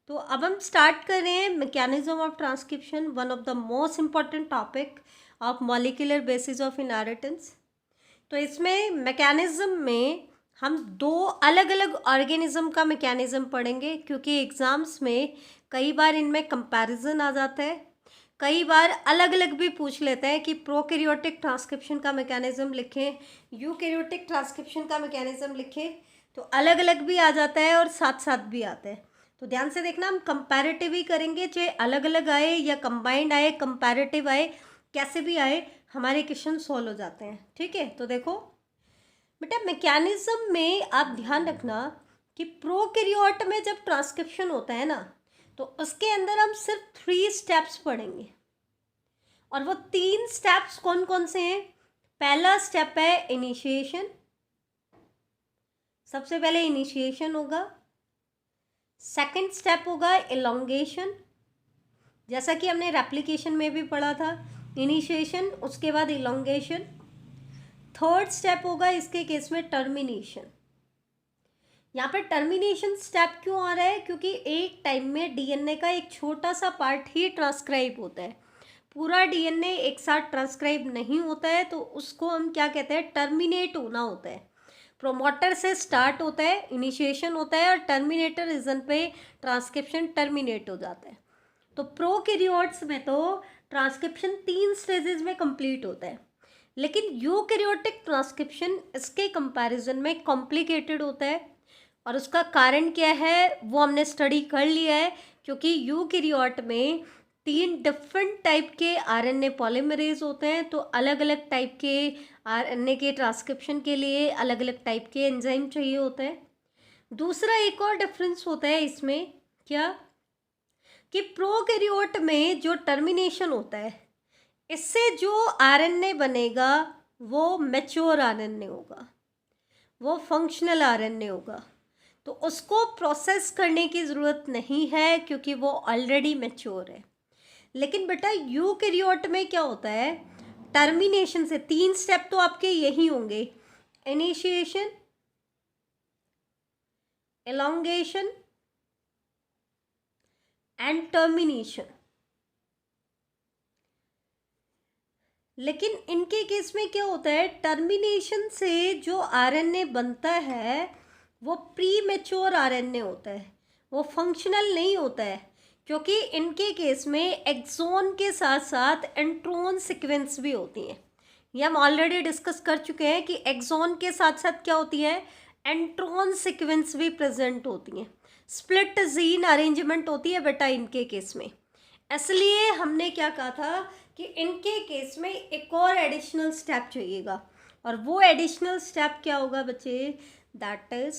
तो अब हम स्टार्ट कर रहे हैं mechanism of transcription, one of the most important topic of molecular basis of inheritance. तो इसमें मैकेनिज्म में हम दो अलग अलग ऑर्गेनिज्म का मैकेनिज्म पढ़ेंगे, क्योंकि एग्ज़ाम्स में कई बार इनमें कंपैरिजन आ जाता है, कई बार अलग अलग भी पूछ लेते हैं कि प्रोकैरियोटिक ट्रांसक्रिप्शन का मैकेनिज्म लिखें, यूकैरियोटिक ट्रांसक्रिप्शन का मैकेनिज्म लिखें। तो अलग अलग भी आ जाता है और साथ साथ भी आता है। तो ध्यान से देखना, हम कंपैरेटिव ही करेंगे, चाहे अलग अलग आए या कंबाइंड आए, कंपैरेटिव आए, कैसे भी आए हमारे क्वेश्चन सॉल्व हो जाते हैं। ठीक है, तो देखो बेटा, मैकेनिज्म में आप ध्यान रखना कि प्रोकैरियोट में जब ट्रांसक्रिप्शन होता है ना, तो उसके अंदर हम सिर्फ 3 स्टेप्स पढ़ेंगे। और वो 3 स्टेप्स कौन कौन से हैं? पहला स्टेप है इनिशिएशन, सबसे पहले इनिशिएशन होगा। सेकंड स्टेप होगा इलोंगेशन, जैसा कि हमने रेप्लिकेशन में भी पढ़ा था, इनिशिएशन उसके बाद इलोंगेशन। थर्ड स्टेप होगा इसके केस में टर्मिनेशन। यहाँ पर टर्मिनेशन स्टेप क्यों आ रहा है? क्योंकि एक टाइम में डीएनए का एक छोटा सा पार्ट ही ट्रांसक्राइब होता है, पूरा डीएनए एक साथ ट्रांसक्राइब नहीं होता है, तो उसको हम क्या कहते हैं? टर्मिनेट होना होता है। प्रोमोटर से स्टार्ट होता है, इनिशिएशन होता है, और टर्मिनेटर रीजन पे ट्रांसक्रिप्शन टर्मिनेट हो जाता है। तो प्रोकैरियोट्स में तो ट्रांसक्रिप्शन 3 स्टेजेस में कंप्लीट होता है, लेकिन यूकैरियोटिक ट्रांसक्रिप्शन इसके कंपैरिजन में कॉम्प्लिकेटेड होता है। और उसका कारण क्या है वो हमने स्टडी कर लिया है, क्योंकि यूकैरियोट में 3 डिफरेंट टाइप के आरएनए पॉलीमरेज होते हैं। तो अलग अलग टाइप के आरएनए के ट्रांसक्रिप्शन के लिए अलग अलग टाइप के एंजाइम चाहिए होते हैं। दूसरा एक और डिफरेंस होता है इसमें, क्या कि प्रोकैरियोट में जो टर्मिनेशन होता है, इससे जो आरएनए बनेगा वो मैच्योर आरएनए होगा, वो फंक्शनल आरएनए होगा। तो उसको प्रोसेस करने की ज़रूरत नहीं है, क्योंकि वो ऑलरेडी मैच्योर है। लेकिन बेटा यूकैरियोट में क्या होता है? टर्मिनेशन से 3 स्टेप तो आपके यही होंगे, इनिशिएशन, एलोंगेशन एंड टर्मिनेशन। लेकिन इनके केस में क्या होता है? टर्मिनेशन से जो आरएनए बनता है वो प्री मैच्योर आरएनए होता है, वो फंक्शनल नहीं होता है, क्योंकि इनके केस में एक्सोन के साथ साथ एंट्रोन सीक्वेंस भी होती हैं। ये हम ऑलरेडी डिस्कस कर चुके हैं कि एक्सोन के साथ साथ क्या होती है? एंट्रोन सीक्वेंस भी प्रेजेंट होती हैं। स्प्लिट जीन अरेंजमेंट होती है बेटा इनके केस में। इसलिए हमने क्या कहा था कि इनके केस में एक और एडिशनल स्टेप चाहिएगा, और वो एडिशनल स्टेप क्या होगा बच्चे? That is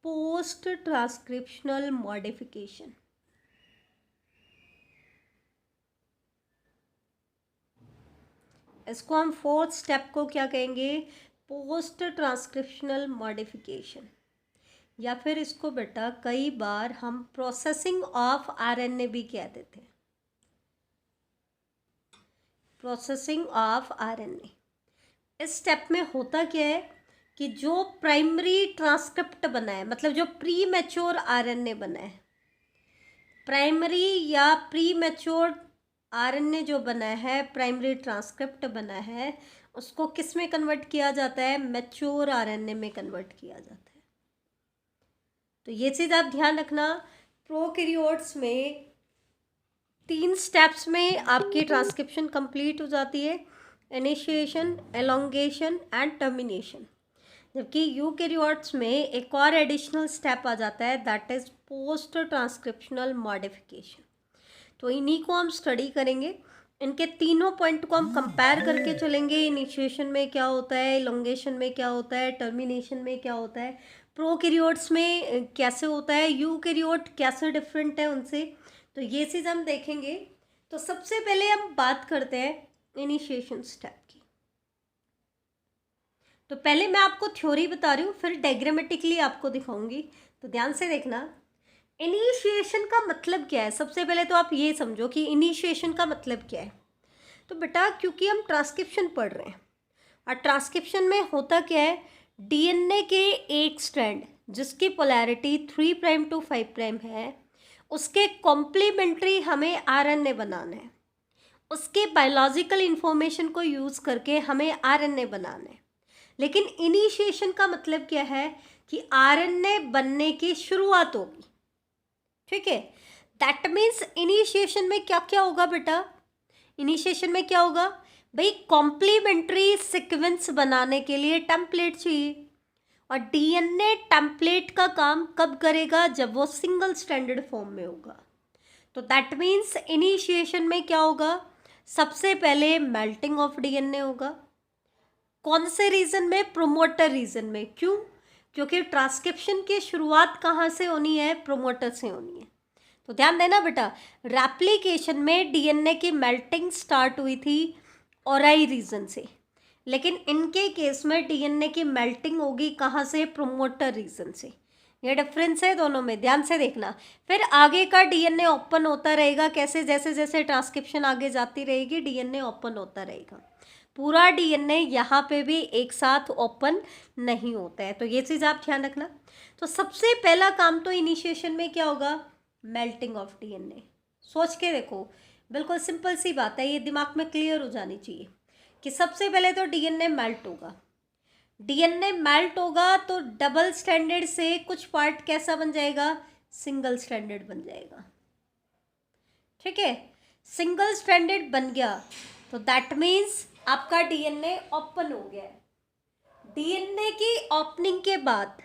post transcriptional modification. इसको हम फोर्थ स्टेप को क्या कहेंगे? पोस्ट ट्रांसक्रिप्शनल मॉडिफिकेशन, या फिर इसको बेटा कई बार हम प्रोसेसिंग ऑफ आरएनए भी कह देते हैं, प्रोसेसिंग ऑफ आरएनए। इस स्टेप में होता क्या है कि जो प्राइमरी ट्रांसक्रिप्ट बना है, मतलब जो प्री मैच्योर आरएनए बना है, प्राइमरी या प्री मैच्योर आरएनए जो बना है, प्राइमरी ट्रांसक्रिप्ट बना है, उसको किस में कन्वर्ट किया जाता है? मैच्योर आरएनए में कन्वर्ट किया जाता है। तो ये चीज़ आप ध्यान रखना, प्रोकैरियोट्स में 3 स्टेप्स में आपकी ट्रांसक्रिप्शन कंप्लीट हो जाती है, इनिशिएशन, एलोंगेशन एंड टर्मिनेशन। जबकि यूकैरियोट्स में एक और एडिशनल स्टेप आ जाता है, that is post transcriptional modification. तो इन्हीं को हम स्टडी करेंगे, इनके तीनों पॉइंट को हम कंपेयर करके चलेंगे। इनिशिएशन में क्या होता है, इलोंगेशन में क्या होता है, टर्मिनेशन में क्या होता है, प्रोकैरियोट्स में कैसे होता है, यूकैरियोट कैसे डिफरेंट है उनसे। तो ये चीज़ हम देखेंगे। तो सबसे पहले हम बात करते हैं इनिशिएशन स्टेप की। तो पहले मैं आपको थ्योरी बता रही हूँ, फिर डायग्रामेटिकली आपको दिखाऊंगी। तो ध्यान से देखना, इनिशिएशन का मतलब क्या है। सबसे पहले तो आप ये समझो कि इनिशिएशन का मतलब क्या है। तो बेटा क्योंकि हम ट्रांसक्रिप्शन पढ़ रहे हैं, और ट्रांसक्रिप्शन में होता क्या है? डीएनए के एक स्ट्रैंड जिसकी पोलैरिटी 3' to 5' है, उसके कॉम्प्लीमेंट्री हमें आरएनए बनाना है, उसके बायोलॉजिकल इंफॉर्मेशन को यूज़ करके हमें आरएनए बनाना है। लेकिन इनिशिएशन का मतलब क्या है कि आरएनए बनने की शुरुआत होगी, ठीक है। दैट मीन्स इनिशिएशन में क्या क्या होगा बेटा, इनिशिएशन में क्या होगा भाई, कॉम्प्लीमेंट्री सीक्वेंस बनाने के लिए टेम्पलेट चाहिए, और डीएनए टेम्पलेट का काम कब करेगा, जब वो सिंगल स्ट्रैंडेड फॉर्म में होगा। तो दैट मीन्स इनिशिएशन में क्या होगा, सबसे पहले मेल्टिंग ऑफ डीएनए होगा। कौन से रीजन में, प्रोमोटर रीजन में। क्यों, क्योंकि ट्रांसक्रिप्शन की शुरुआत कहाँ से होनी है, प्रोमोटर से होनी है। तो ध्यान देना बेटा, रेप्लिकेशन में डीएनए की मेल्टिंग स्टार्ट हुई थी ओराई रीजन से, लेकिन इनके केस में डीएनए की मेल्टिंग होगी कहाँ से, प्रोमोटर रीजन से। ये डिफरेंस है दोनों में, ध्यान से देखना। फिर आगे का डीएनए ओपन होता रहेगा, कैसे, जैसे जैसे ट्रांसक्रिप्शन आगे जाती रहेगी डीएनए ओपन होता रहेगा। पूरा डीएनए यहाँ पे भी एक साथ ओपन नहीं होता है, तो ये चीज़ आप ध्यान रखना। तो सबसे पहला काम तो इनिशिएशन में क्या होगा, मेल्टिंग ऑफ डीएनए। सोच के देखो, बिल्कुल सिंपल सी बात है, ये दिमाग में क्लियर हो जानी चाहिए कि सबसे पहले तो डीएनए मेल्ट होगा। डीएनए मेल्ट होगा तो डबल स्ट्रैंडेड से कुछ पार्ट कैसा बन जाएगा, सिंगल स्ट्रैंडेड बन जाएगा, ठीक है। सिंगल स्ट्रैंडेड बन गया तो दैट मीन्स आपका डीएनए ओपन हो गया है। डीएनए की ओपनिंग के बाद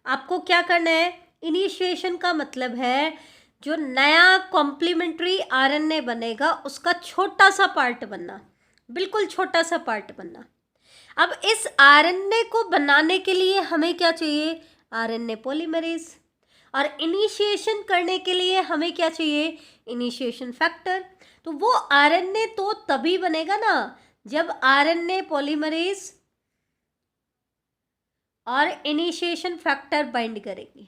आपको क्या करना है, इनिशिएशन का मतलब है जो नया कॉम्प्लीमेंट्री आरएनए बनेगा उसका छोटा सा पार्ट बनना, बिल्कुल छोटा सा पार्ट बनना। अब इस आरएनए को बनाने के लिए हमें क्या चाहिए, आरएनए पॉलीमरेज। और इनिशिएशन करने के लिए हमें क्या चाहिए, इनिशिएशन फैक्टर। तो वो आरएनए तो तभी बनेगा ना जब आरएनए पॉलीमरेज और इनिशिएशन फैक्टर बाइंड करेंगे।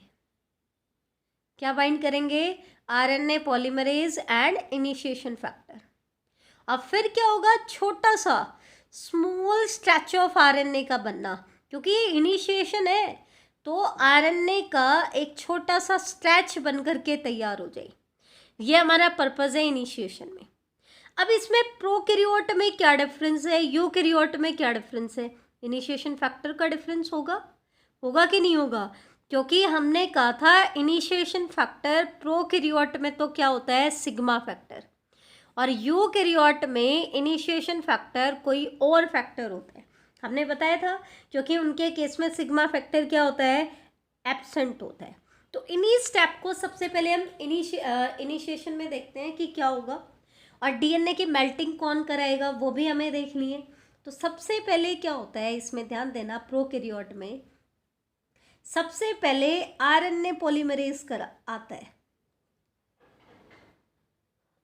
क्या बाइंड करेंगे, RNA polymerase and initiation factor. अब फिर क्या होगा, छोटा सा स्मॉल स्ट्रेच ऑफ आरएनए का बनना, क्योंकि ये इनिशिएशन है तो आरएनए का एक छोटा सा स्ट्रेच बन करके तैयार हो जाए। ये हमारा पर्पस है इनिशिएशन में। अब इसमें प्रोकैरियोट में क्या डिफरेंस है, यूकैरियोट में क्या डिफरेंस है, इनिशिएशन फैक्टर का डिफरेंस होगा, होगा कि नहीं होगा। क्योंकि हमने कहा था इनिशिएशन फैक्टर प्रोकैरियोट में तो क्या होता है, सिग्मा फैक्टर, और यूकैरियोट में इनिशिएशन फैक्टर कोई और फैक्टर होता है। हमने बताया था, क्योंकि उनके केस में सिग्मा फैक्टर क्या होता है, एब्सेंट होता है। तो इन्हीं स्टेप को सबसे पहले हम इनिशिएशन में देखते हैं कि क्या होगा, और डीएनए की मेल्टिंग कौन कराएगा वो भी हमें देखनी है। तो सबसे पहले क्या होता है, इसमें ध्यान देना, प्रोकैरियोट में सबसे पहले आरएनए पॉलीमरेज करा आता है,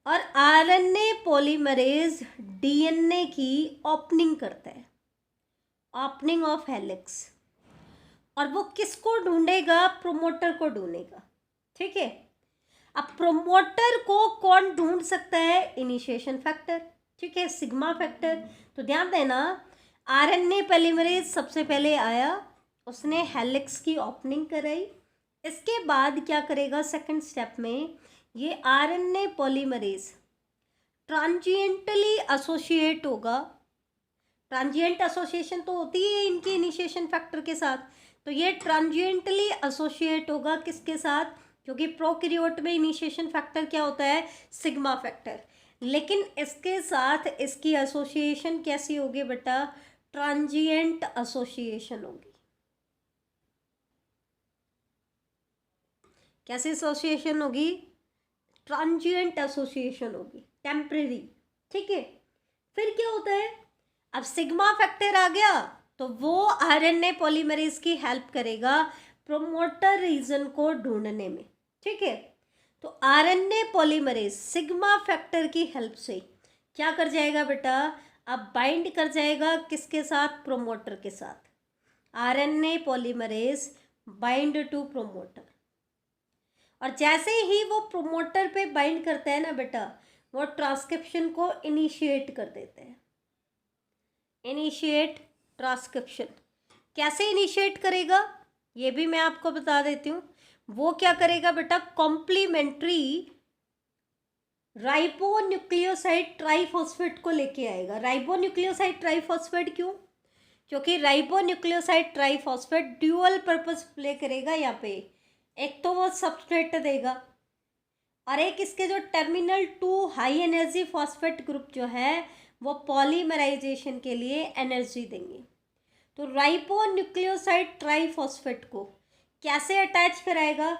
और आरएनए पॉलीमरेज डीएनए की ओपनिंग करता है, ओपनिंग ऑफ हेलिक्स। और वो किसको ढूंढेगा, प्रोमोटर को ढूंढेगा, ठीक है। अब प्रोमोटर को कौन ढूंढ सकता है, इनिशिएशन फैक्टर, ठीक है, सिग्मा फैक्टर। तो ध्यान देना, आरएनए पॉलीमरेज सबसे पहले आया, उसने हेलिक्स की ओपनिंग कराई। इसके बाद क्या करेगा, सेकंड स्टेप में ये आरएनए पॉलीमरेज ट्रांजिएंटली एसोसिएट होगा। ट्रांजिएंट एसोसिएशन तो होती है इनकी इनिशिएशन फैक्टर के साथ, तो ये ट्रांजिएंटली एसोसिएट होगा किसके साथ, क्योंकि प्रोकैरियोट में इनिशिएशन फैक्टर क्या होता है, सिग्मा फैक्टर। लेकिन इसके साथ इसकी एसोसिएशन कैसी होगी बेटा, ट्रांजिएंट एसोसिएशन होगी। कैसी एसोसिएशन होगी, ट्रांजिएंट एसोसिएशन होगी, टेम्परेरी, ठीक है। फिर क्या होता है, अब सिग्मा फैक्टर आ गया तो वो आरएनए पॉलीमरेज की हेल्प करेगा प्रोमोटर रीजन को ढूंढने में, ठीक है। तो आरएनए पॉलीमरेज सिग्मा फैक्टर की हेल्प से क्या कर जाएगा बेटा, अब बाइंड कर जाएगा किसके साथ, प्रोमोटर के साथ। RNA polymerase bind to promoter, और जैसे ही वो प्रोमोटर पे बाइंड करता है ना बेटा, वो ट्रांसक्रिप्शन को इनिशिएट कर देते हैं। इनिशिएट ट्रांसक्रिप्शन कैसे इनिशिएट करेगा, ये भी मैं आपको बता देती हूँ। वो क्या करेगा बेटा, कॉम्प्लीमेंट्री राइबोन्यूक्लियोसाइड ट्राइफॉस्फेट को लेके आएगा। राइबोन्यूक्लियोसाइड ट्राइफॉस्फेट क्यों? क्योंकि ribonucleoside triphosphate dual purpose play करेगा यहाँ पे। एक तो वो सबस्ट्रेट देगा और एक इसके जो terminal 2 high energy phosphate group जो है वो पॉलीमराइजेशन के लिए एनर्जी देंगे। तो राइबोन्यूक्लियोसाइड ट्राइफॉस्फेट को कैसे अटैच कराएगा?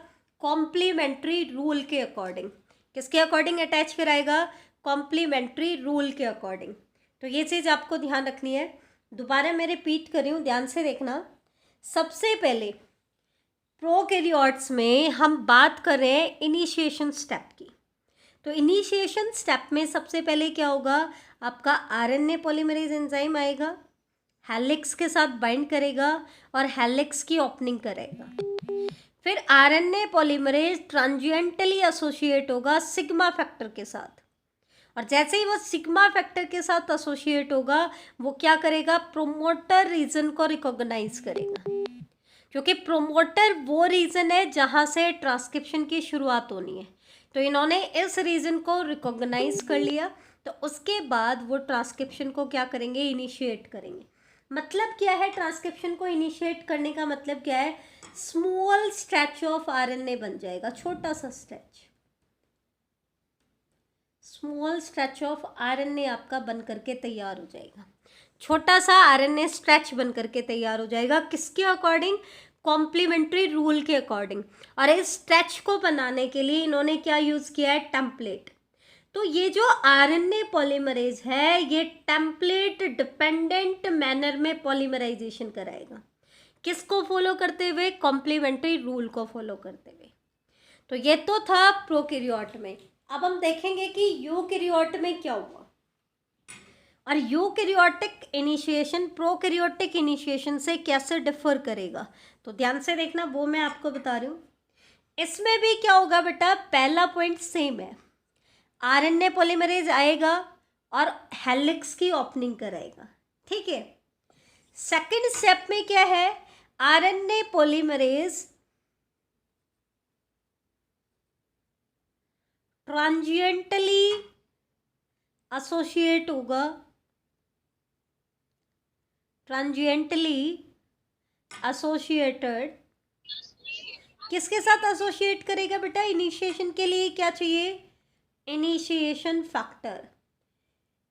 कॉम्प्लीमेंट्री रूल के अकॉर्डिंग। किसके अकॉर्डिंग अटैच कराएगा? कॉम्प्लीमेंट्री रूल के अकॉर्डिंग। तो ये चीज़ आपको ध्यान रखनी है। दोबारा मैं रिपीट कर रही हूँ, ध्यान से देखना। सबसे पहले प्रोकैरियोट्स में हम बात कर रहे हैं इनिशिएशन स्टेप की। तो इनिशिएशन स्टेप में सबसे पहले क्या होगा, आपका आरएनए पॉलीमरेज एंजाइम आएगा, हेलिक्स के साथ बाइंड करेगा और हेलिक्स की ओपनिंग करेगा। फिर आरएनए पॉलीमरेज ट्रांजिएंटली एसोसिएट होगा सिग्मा फैक्टर के साथ, और जैसे ही वो सिग्मा फैक्टर के साथ एसोसिएट होगा वो क्या करेगा, प्रोमोटर रीजन को रिकॉग्नाइज करेगा, क्योंकि प्रोमोटर वो रीजन है जहाँ से ट्रांसक्रिप्शन की शुरुआत होनी है। तो इन्होंने इस रीजन को रिकॉग्नाइज कर लिया, तो उसके बाद वो ट्रांसक्रिप्शन को क्या करेंगे, इनिशिएट करेंगे। मतलब क्या है, ट्रांसक्रिप्शन को इनिशिएट करने का मतलब क्या है, स्मॉल स्ट्रेच ऑफ आरएनए बन जाएगा, छोटा सा stretch, small stretch of RNA आपका बन करके तैयार हो जाएगा। छोटा सा आरएनए स्ट्रेच बन करके तैयार हो जाएगा, किसके अकॉर्डिंग, कॉम्प्लीमेंट्री रूल के अकॉर्डिंग। और इस स्ट्रेच को बनाने के लिए इन्होंने क्या यूज़ किया है, टेम्पलेट। तो ये जो आरएनए पॉलीमरेज है ये टेम्पलेट डिपेंडेंट मैनर में पॉलीमराइजेशन कराएगा, किसको फॉलो करते हुए, कॉम्प्लीमेंट्री रूल को फॉलो करते हुए। तो ये तो था प्रोकैरियोट में। अब हम देखेंगे कि यूकैरियोट में क्या हुआ, और यूकैरियोटिक इनिशिएशन प्रोकैरियोटिक इनिशिएशन से कैसे डिफर करेगा। तो ध्यान से देखना, वो मैं आपको बता रही हूँ। इसमें भी क्या होगा बेटा, पहला पॉइंट सेम है, आरएनए पॉलीमरेज आएगा और हेलिक्स की ओपनिंग कराएगा, ठीक है। सेकंड स्टेप में क्या है, आरएनए पॉलीमरेज ट्रांजिएंटली एसोसिएट होगा, ट्रांजिएंटली एसोसिएटेड, किसके साथ एसोसिएट करेगा बेटा, इनिशिएशन के लिए क्या चाहिए, इनिशिएशन फैक्टर।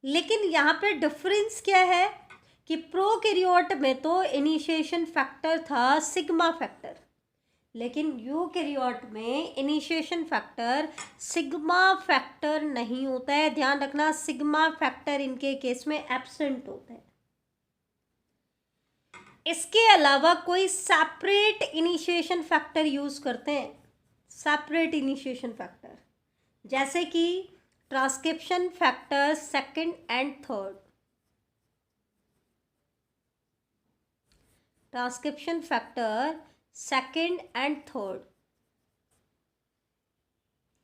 लेकिन यहाँ पे डिफरेंस क्या है कि प्रोकैरियोट में तो इनिशिएशन फैक्टर था सिग्मा फैक्टर, लेकिन यूकैरियोट में इनिशिएशन फैक्टर सिग्मा फैक्टर नहीं होता है। ध्यान रखना, सिग्मा फैक्टर इनके केस में एब्सेंट होता है। इसके अलावा कोई सेपरेट इनिशिएशन फैक्टर यूज करते हैं, सेपरेट इनिशिएशन फैक्टर, जैसे कि transcription factor second and third, transcription factor second and third,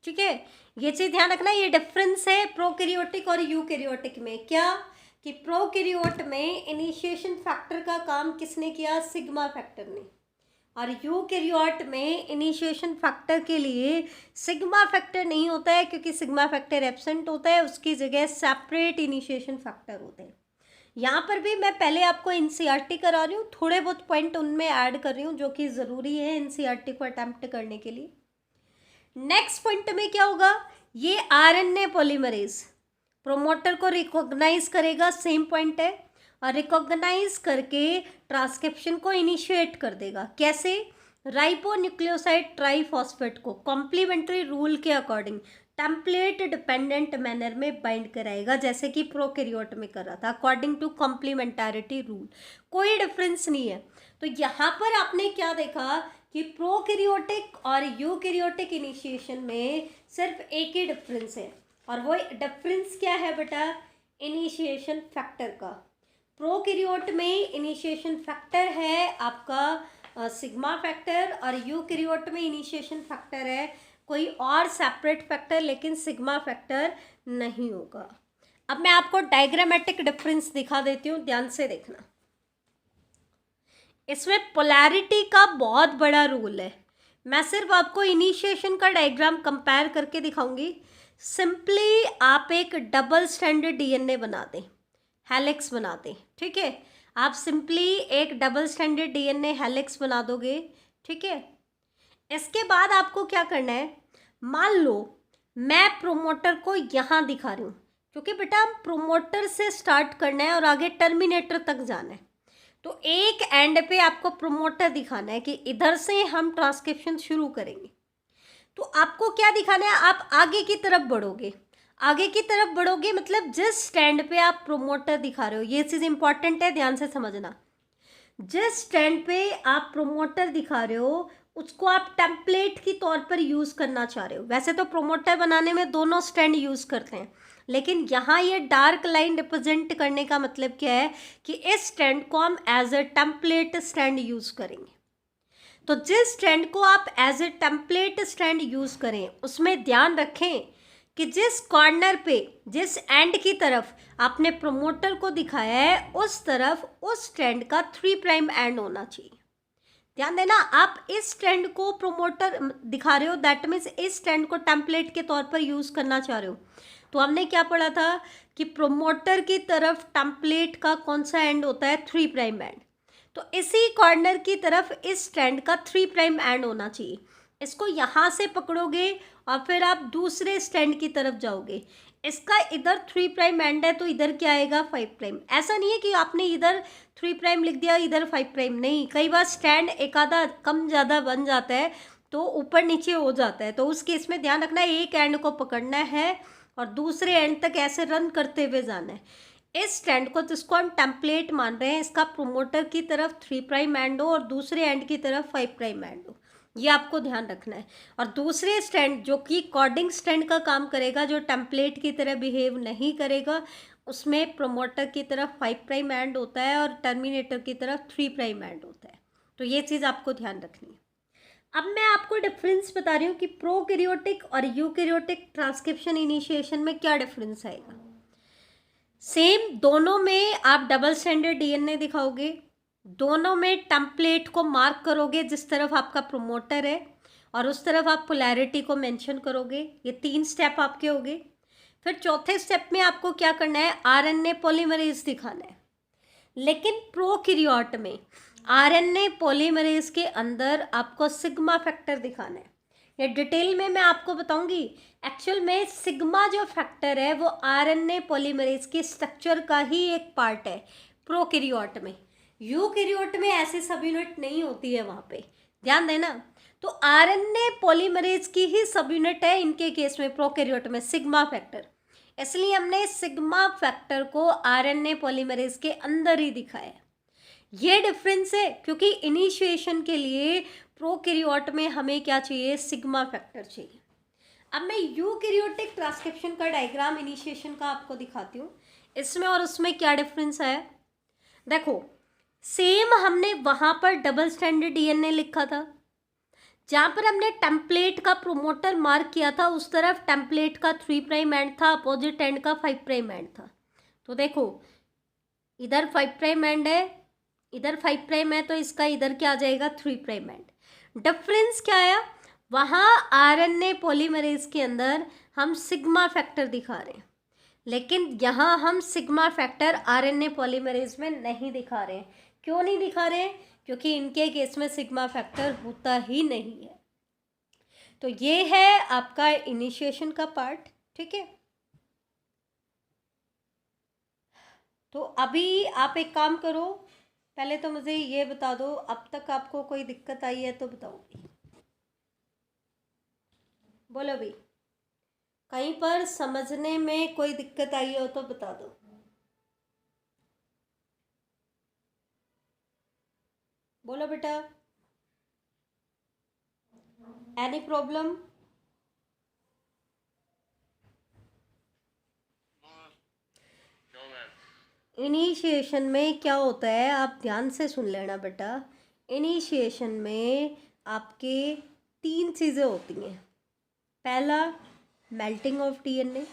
ठीक है। ये चीज ध्यान रखना, ये डिफरेंस है प्रोकैरियोटिक और यूकैरियोटिक में। क्या कि प्रोकैरियोट में इनिशिएशन फैक्टर का काम किसने किया, सिग्मा फैक्टर ने, और यूकैरियोट में इनिशिएशन फैक्टर के लिए सिग्मा फैक्टर नहीं होता है, क्योंकि सिग्मा फैक्टर एब्सेंट होता है, उसकी जगह सेपरेट इनिशिएशन फैक्टर होते हैं। यहाँ पर भी मैं पहले आपको एनसीईआरटी करा रही हूँ, थोड़े बहुत पॉइंट उनमें ऐड कर रही हूँ जो कि ज़रूरी है एनसीईआरटी को अटेम्प्ट करने के लिए। नेक्स्ट पॉइंट में क्या होगा, ये आरएनए पॉलीमरेज प्रोमोटर को रिकॉग्नाइज करेगा, सेम पॉइंट है, और रिकॉग्नाइज करके ट्रांसक्रिप्शन को इनिशिएट कर देगा। कैसे, राइबोन्यूक्लियोसाइड ट्राइफॉस्फेट को कॉम्प्लीमेंट्री रूल के अकॉर्डिंग टेम्पलेट डिपेंडेंट मैनर में बाइंड कराएगा, जैसे कि प्रोकैरियोट में कर रहा था, अकॉर्डिंग टू कॉम्प्लीमेंटारिटी रूल। कोई डिफरेंस नहीं है। तो यहाँ पर आपने क्या देखा कि प्रोकैरियोटिक और यूकैरियोटिक इनिशिएशन में सिर्फ एक ही डिफरेंस है, और वो डिफरेंस क्या है बेटा, इनिशिएशन फैक्टर का। प्रोकैरियोट में इनिशिएशन फैक्टर है आपका सिग्मा फैक्टर, और यूकैरियोट में इनिशिएशन फैक्टर है कोई और सेपरेट फैक्टर, लेकिन सिग्मा फैक्टर नहीं होगा। अब मैं आपको डायग्रामेटिक डिफरेंस दिखा देती हूँ, ध्यान से देखना। इसमें पोलैरिटी का बहुत बड़ा रोल है। मैं सिर्फ आपको इनिशिएशन का डायग्राम कंपेयर करके दिखाऊंगी। सिंपली आप एक डबल स्ट्रैंडेड डीएनए बना दें, हेलिक्स बना दें, ठीक है। आप सिंपली एक डबल स्ट्रैंडेड डीएनए हेलिक्स बना दोगे, ठीक है। इसके बाद आपको क्या करना है, मान लो मैं प्रोमोटर को यहाँ दिखा रही हूँ, क्योंकि बेटा हम प्रोमोटर से स्टार्ट करना है और आगे टर्मिनेटर तक जाना है। तो एक एंड पे आपको प्रोमोटर दिखाना है कि इधर से हम ट्रांसक्रिप्शन शुरू करेंगे। तो आपको क्या दिखाना है, आप आगे की तरफ बढ़ोगे, आगे की तरफ बढ़ोगे मतलब जिस स्टैंड पे आप प्रोमोटर दिखा रहे हो, ये चीज़ इंपॉर्टेंट है, ध्यान से समझना। जिस स्टैंड पे आप प्रोमोटर दिखा रहे हो उसको आप टेम्पलेट की तौर पर यूज़ करना चाह रहे हो। वैसे तो प्रोमोटर बनाने में दोनों स्टैंड यूज़ करते हैं, लेकिन यहाँ ये डार्क लाइन रिप्रेजेंट करने का मतलब क्या है कि इस स्टैंड को हम as a template stand use करेंगे। तो जिस स्टैंड को आप as a template stand use करें उसमें ध्यान रखें कि जिस कॉर्नर पे, जिस एंड की तरफ आपने प्रोमोटर को दिखाया है उस तरफ उस स्टैंड का 3 प्राइम एंड होना चाहिए। ध्यान देना, आप इस स्टैंड को प्रोमोटर दिखा रहे हो, दैट मीन्स इस स्टैंड को टेम्पलेट के तौर पर यूज़ करना चाह रहे हो। तो हमने क्या पढ़ा था कि प्रोमोटर की तरफ टेम्पलेट का कौन सा एंड होता है, 3 प्राइम एंड। तो इसी कॉर्नर की तरफ इस स्टैंड का 3 प्राइम एंड होना चाहिए। इसको यहाँ से पकड़ोगे और फिर आप दूसरे स्टैंड की तरफ जाओगे, इसका इधर 3 प्राइम एंड है तो इधर क्या आएगा, 5 प्राइम। ऐसा नहीं है कि आपने इधर 3 प्राइम लिख दिया इधर 5 प्राइम, नहीं, कई बार स्टैंड एक आधा कम ज़्यादा बन जाता है तो ऊपर नीचे हो जाता है। तो उस केस में ध्यान रखना है एक एंड को पकड़ना है और दूसरे एंड तक ऐसे रन करते हुए जाना है। इस स्टैंड को जिसको हम टेम्पलेट मान रहे हैं इसका प्रोमोटर की तरफ 3 प्राइम एंड हो और दूसरे एंड की तरफ 5 प्राइम एंड हो, ये आपको ध्यान रखना है। और दूसरे स्टैंड जो कि कॉर्डिंग स्टैंड का काम करेगा, जो टेम्पलेट की तरह बिहेव नहीं करेगा, उसमें प्रोमोटर की तरफ 5 प्राइम एंड होता है और टर्मिनेटर की तरफ 3 प्राइम एंड होता है। तो ये चीज़ आपको ध्यान रखनी है। अब मैं आपको डिफरेंस बता रही हूँ कि प्रोकैरियोटिक और यूकैरियोटिक ट्रांसक्रिप्शन इनिशिएशन में क्या डिफरेंस आएगा। सेम, दोनों में आप डबल स्टैंडर्ड डीएनए दिखाओगे, दोनों में टेम्पलेट को मार्क करोगे जिस तरफ आपका प्रोमोटर है और उस तरफ आप पोलैरिटी को मेंशन करोगे। ये 3 स्टेप आपके हो गए। फिर चौथे स्टेप में आपको क्या करना है, आरएनए पॉलीमरेज दिखाना है। लेकिन प्रोकैरियोट में आरएनए पॉलीमरेज के अंदर आपको सिग्मा फैक्टर दिखाना है। ये डिटेल में मैं आपको बताऊंगी। एक्चुअल में सिग्मा जो फैक्टर है वो आरएनए पॉलीमरेज के स्ट्रक्चर का ही एक पार्ट है प्रोकैरियोट में। यूकैरियोट में ऐसी सब यूनिट नहीं होती है, वहाँ पे ध्यान देना। तो आरएनए पॉलीमरेज की ही सब यूनिट है इनके केस में, प्रोकैरियोट में सिग्मा फैक्टर। इसलिए हमने सिग्मा फैक्टर को आरएनए पॉलीमरेज के अंदर ही दिखाया। ये डिफरेंस है क्योंकि इनिशिएशन के लिए प्रोकैरियोट में हमें क्या चाहिए, सिग्मा फैक्टर चाहिए। अब मैं यूकैरियोटिक ट्रांसक्रिप्शन का डायग्राम इनिशिएशन का आपको दिखाती हूँ, इसमें और उसमें क्या डिफरेंस है। देखो, सेम हमने वहाँ पर डबल स्टैंडर्ड डीएनए लिखा था, जहाँ पर हमने टेम्पलेट का प्रोमोटर मार्क किया था उस तरफ टेम्पलेट का 3 प्राइम एंड था, अपोजिट एंड का 5 प्राइम एंड था। तो देखो इधर 5 प्राइम एंड है, इधर 5 प्राइम है, तो इसका इधर क्या आ जाएगा, 3 प्राइम एंड। डिफरेंस क्या आया, वहाँ आरएनए पॉलीमरेज के अंदर हम सिग्मा फैक्टर दिखा रहे हैं, लेकिन यहाँ हम सिग्मा फैक्टर आरएनए पॉलीमरेज में नहीं दिखा रहे हैं। क्यों नहीं दिखा रहे हैं, क्योंकि इनके केस में सिग्मा फैक्टर होता ही नहीं है। तो ये है आपका इनिशिएशन का पार्ट, ठीक है। तो अभी आप एक काम करो, पहले तो मुझे ये बता दो अब तक आपको कोई दिक्कत आई है तो बताओगी, बोलो भी। कहीं पर समझने में कोई दिक्कत आई हो तो बता दो। बोलो बेटा, एनी प्रॉब्लम। इनिशिएशन में क्या होता है, आप ध्यान से सुन लेना बेटा। इनिशिएशन में आपके 3 चीज़ें होती हैं। पहला, मेल्टिंग ऑफ डीएनए।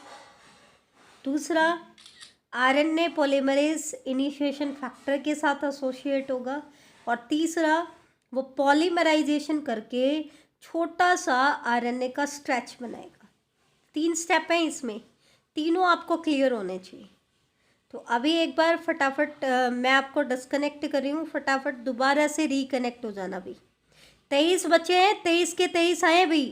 दूसरा, आरएनए पॉलीमरेज इनिशिएशन फैक्टर के साथ एसोसिएट होगा। और तीसरा, वो पॉलीमराइजेशन करके छोटा सा आरएनए का स्ट्रेच बनाएगा। 3 स्टेप हैं इसमें, तीनों आपको क्लियर होने चाहिए। तो अभी एक बार फटाफट मैं आपको डिस्कनेक्ट कर रही हूँ, फटाफट दोबारा से रिकनेक्ट हो जाना। अभी 23 बचे हैं, 23 के 23 आए भाई।